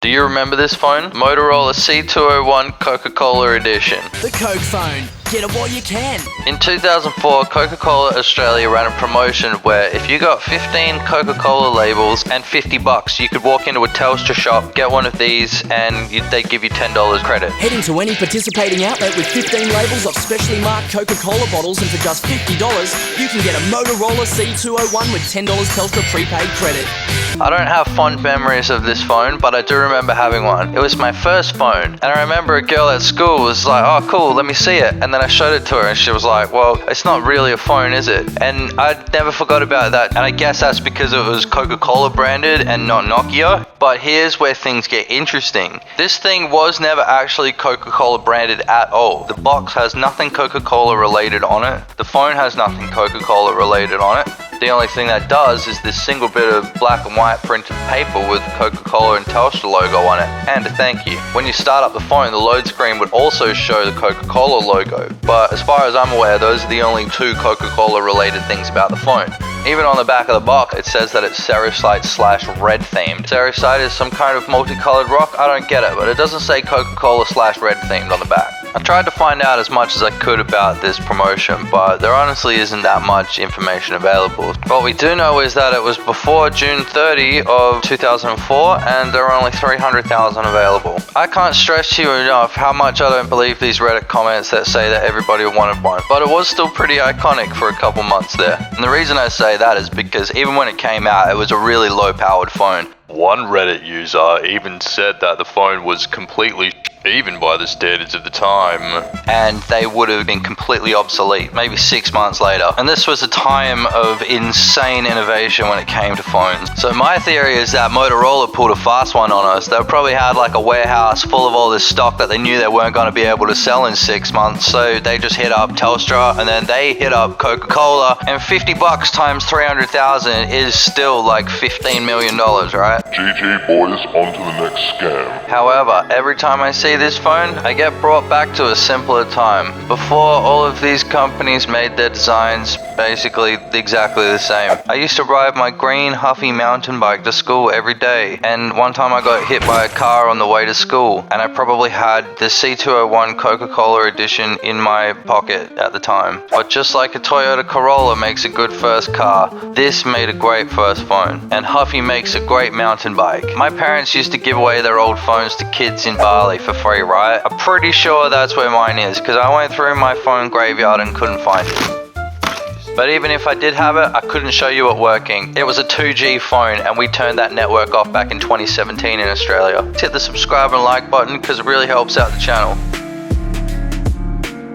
Do you remember this phone? Motorola C201 Coca-Cola edition. The Coke phone. Get it while you can. In 2004, Coca-Cola Australia ran a promotion where if you got 15 Coca-Cola labels and $50, you could walk into a Telstra shop, get one of these, and they'd give you $10 credit. Head into any participating outlet with 15 labels of specially marked Coca-Cola bottles, and for just $50, you can get a Motorola C201 with $10 Telstra prepaid credit. I don't have fond memories of this phone, but I do remember having one. It was my first phone, and I remember a girl at school was like, "Oh cool, let me see it," and then I showed it to her and she was like, "Well, it's not really a phone, is it?" And I never forgot about that, and I guess that's because it was Coca-Cola branded and not Nokia. But here's where things get interesting. This thing was never actually Coca-Cola branded at all. The box has nothing Coca-Cola related on it. The phone has nothing Coca-Cola related on it. The only thing that does is this single bit of black and white printed paper with Coca-Cola and Telstra logo on it, and a thank you. When you start up the phone, the load screen would also show the Coca-Cola logo, but as far as I'm aware, those are the only two Coca-Cola related things about the phone. Even on the back of the box, it says that it's Cerussite/red themed. Cerussite is some kind of multicolored rock? I don't get it, but it doesn't say Coca-Cola/red themed on the back. I tried to find out as much as I could about this promotion, but there honestly isn't that much information available. What we do know is that it was before June 30 of 2004, and there are only 300,000 available. I can't stress to you enough how much I don't believe these Reddit comments that say that everybody wanted one, but it was still pretty iconic for a couple months there. And the reason I say that is because even when it came out, it was a really low-powered phone. One Reddit user even said that the phone was completely even by the standards of the time, and they would have been completely obsolete maybe 6 months later. And this was a time of insane innovation when it came to phones. So my theory is that Motorola pulled a fast one on us. They probably had like a warehouse full of all this stock that they knew they weren't going to be able to sell in 6 months, so they just hit up Telstra, and then they hit up Coca-Cola, and $50 times 300,000 is still like $15 million, right? GG boys, on to the next scam. However, every time I see this phone, I get brought back to a simpler time. Before all of these companies made their designs basically exactly the same. I used to ride my green Huffy mountain bike to school every day, and one time I got hit by a car on the way to school, and I probably had the C201 Coca-Cola edition in my pocket at the time. But just like a Toyota Corolla makes a good first car, this made a great first phone, and Huffy makes a great mountain bike. My parents used to give away their old phones to kids in Bali for free, right? I'm pretty sure that's where mine is, because I went through my phone graveyard and couldn't find it. But even if I did have it, I couldn't show you it working. It was a 2G phone, and we turned that network off back in 2017 in Australia. Hit the subscribe and like button because it really helps out the channel.